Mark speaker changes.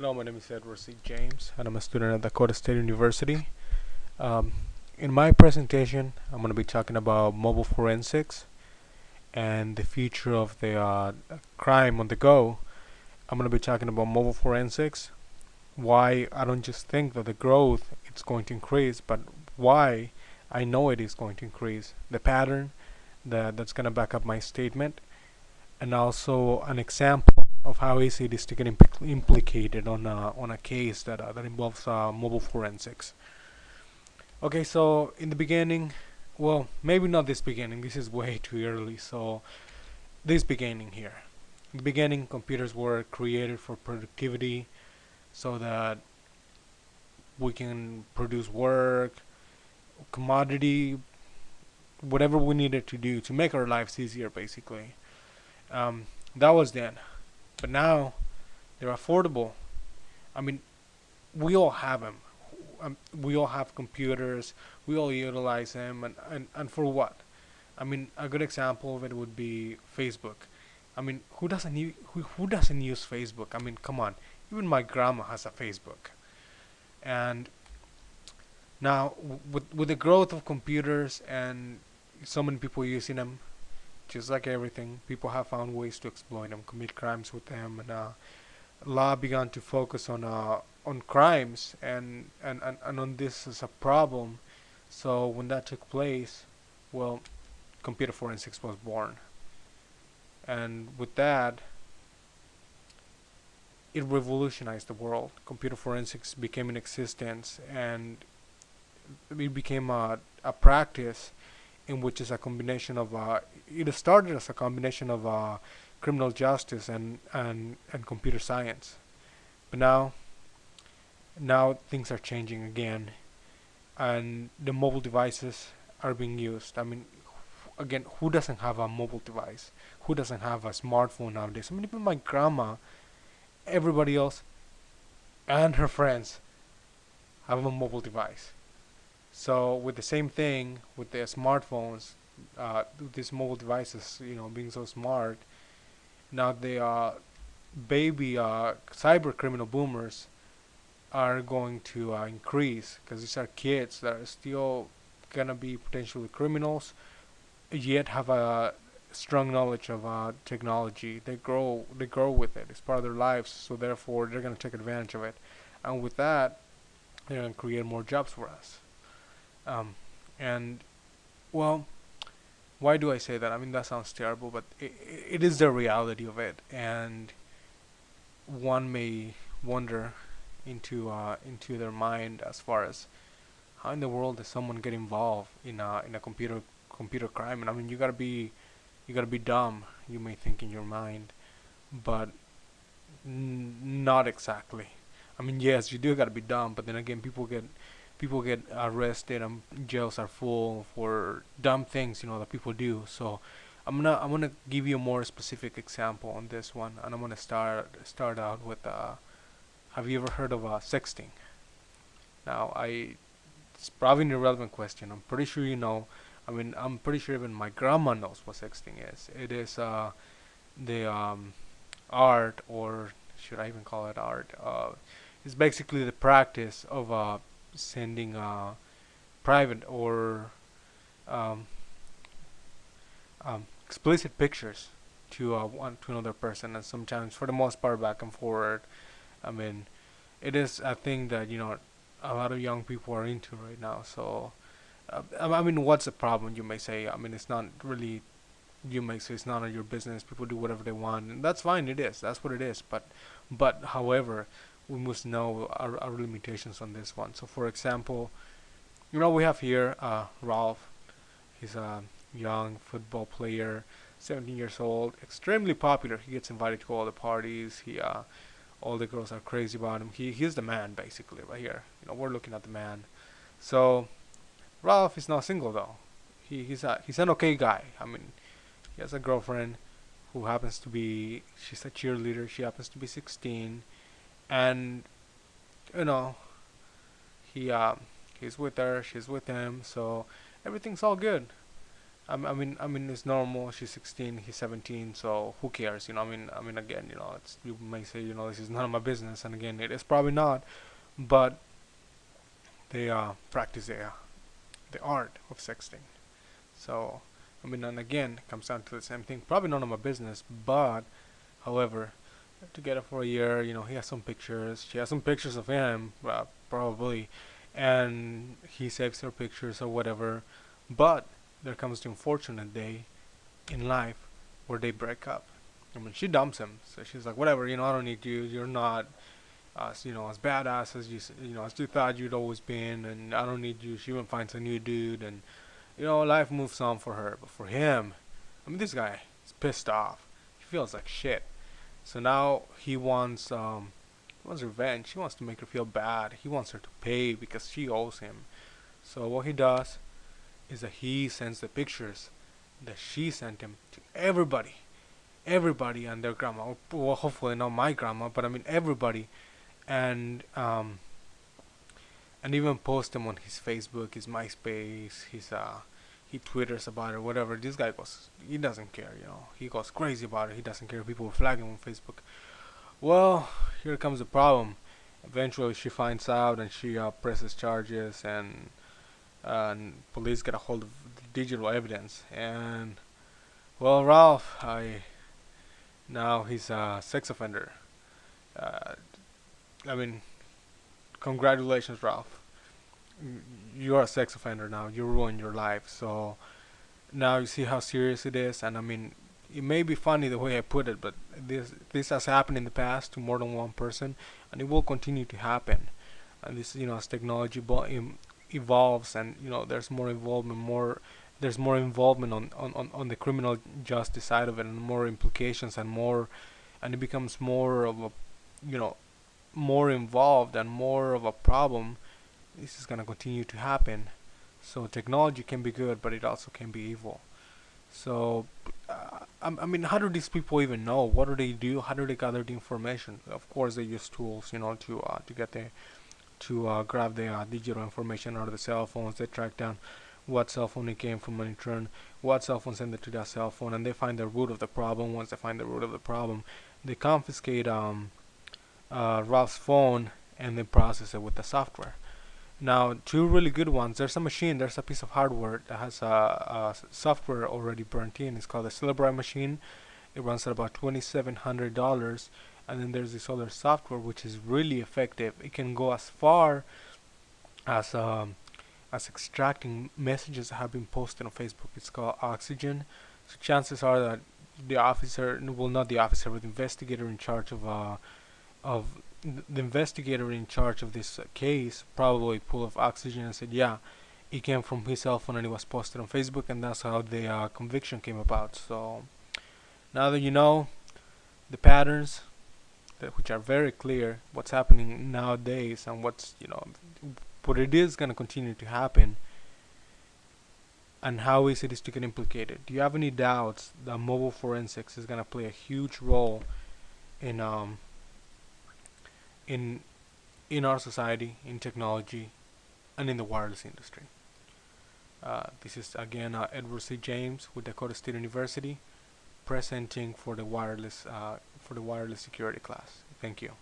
Speaker 1: Hello, my name is Edward C. James, and I'm a student at Dakota State University. Um, in my presentation, I'm going to be talking about mobile forensics and the future of the crime on the go. I'm going to be talking about mobile forensics, why I don't just think that the growth it's going to increase, but why I know it is going to increase, the pattern that's going to back up my statement, and also an example of how easy it is to get implicated on a case that involves mobile forensics. Okay, so in the beginning, well, maybe not this beginning. This is way too early. So this beginning here. In the beginning, computers were created for productivity, so that we can produce work, commodity, whatever we needed to do to make our lives easier, basically. That was then, but now they're affordable. I mean, we all have them. We all have computers. We all utilize them, and for what? I mean, a good example of it would be Facebook. I mean, who doesn't use Facebook? I mean, come on. Even my grandma has a Facebook. And now, with the growth of computers and so many people using them, just like everything, people have found ways to exploit them, commit crimes with them, and law began to focus on crimes and on this as a problem. So when that took place, well, computer forensics was born, and with that, it revolutionized the world. Computer forensics became in existence, and it became a practice in which is a combination of it started as a combination of criminal justice and computer science, but now things are changing again, and the mobile devices are being used. I mean, again, who doesn't have a mobile device? Who doesn't have a smartphone nowadays? I mean, even my grandma, everybody else, and her friends have a mobile device. So with the same thing with the smartphones, these mobile devices, being so smart, now the baby cyber criminal boomers are going to increase, because these are kids that are still gonna be potentially criminals, yet have a strong knowledge of technology. They grow with it. It's part of their lives, so therefore they're gonna take advantage of it, and with that, they're gonna create more jobs for us. And well, why do I say that? I mean, that sounds terrible, but it is the reality of it, and one may wonder into their mind as far as how in the world does someone get involved in a computer crime? And I mean, you gotta be dumb. You may think in your mind, but not exactly. I mean, yes, you do gotta be dumb, but then again, people get arrested and jails are full for dumb things that people do. So I'm gonna give you a more specific example on this one, and I'm gonna start out with have you ever heard of sexting? Now, it's probably an irrelevant question. I'm pretty sure you know. I mean, I'm pretty sure even my grandma knows what sexting is. It is the art, or should I even call it art? It's basically the practice of sending private or um, explicit pictures to another person, and sometimes, for the most part, back and forward. I mean, it is a thing that a lot of young people are into right now. So, I mean, what's the problem? You may say. I mean, it's not really. You may say it's none of your business. People do whatever they want, and that's fine. It is. That's what it is. But however, we must know our limitations on this one. So, for example, we have here Ralph. He's a young football player, 17 years old, extremely popular. He gets invited to all the parties. All the girls are crazy about him. He's the man, basically, right here. We're looking at the man. So Ralph is not single though. He's an okay guy. I mean, he has a girlfriend who happens to be, she's a cheerleader. She happens to be 16, and you know he he's with her. She's with him. So everything's all good. I mean, it's normal. She's 16, he's 17, so who cares? Again, it's, you may say, this is none of my business, and again, it is probably not, but they practice the art of sexting. So, and again, it comes down to the same thing. Probably none of my business, but however, together for a year, he has some pictures. She has some pictures of him, probably, and he saves her pictures or whatever. But there comes the unfortunate day in life where they break up. She dumps him, so she's like, whatever, I don't need you. You're not as badass as as you thought you'd always been, and I don't need you. She even finds a new dude, and life moves on for her. But for him, this guy is pissed off. He feels like shit. So now he wants revenge. He wants to make her feel bad. He wants her to pay because she owes him. So what he does is that he sends the pictures that she sent him to everybody and their grandma. Well, hopefully not my grandma, but everybody, and even post them on his Facebook, his MySpace, he twitters about it, whatever. This guy he doesn't care, he goes crazy about it. He doesn't care if people flag him on Facebook. Well, here comes the problem. Eventually she finds out, and she presses charges, and police get a hold of the digital evidence. And well, Ralph, now he's a sex offender. uh, I mean, congratulations, Ralph. You're a sex offender now. You ruined your life. So now you see how serious it is. And it may be funny the way I put it, but this has happened in the past to more than one person, and it will continue to happen. And this, as technology evolves, and there's more involvement on the criminal justice side of it, and more implications, and it becomes more of a, you know more involved and more of a problem. This is going to continue to happen. So technology can be good, but it also can be evil. So, how do these people even know? What do they do? How do they gather the information? Of course, they use tools, to get grab the digital information out of the cell phones. They track down what cell phone it came from, and in turn, what cell phone sent it to that cell phone, and they find the root of the problem. Once they find the root of the problem, they confiscate Ralph's phone, and they process it with the software. Now, two really good ones. There's a piece of hardware that has software already burnt in. It's called a Celebrite machine. It runs at about $2,700. And then there's this other software which is really effective. It can go as far as extracting messages that have been posted on Facebook. It's called Oxygen. So chances are that the officer, well, not the officer, but the investigator in charge of the investigator in charge of this case probably pulled off Oxygen and said, yeah, it came from his cell phone and it was posted on Facebook, and that's how the conviction came about. So now that you know the patterns, which are very clear, what's happening nowadays, and what it is going to continue to happen, and how easy it is to get implicated. Do you have any doubts that mobile forensics is going to play a huge role in in in our society, in technology, and in the wireless industry? This is again Edward C. James with Dakota State University, presenting for the wireless security class. Thank you.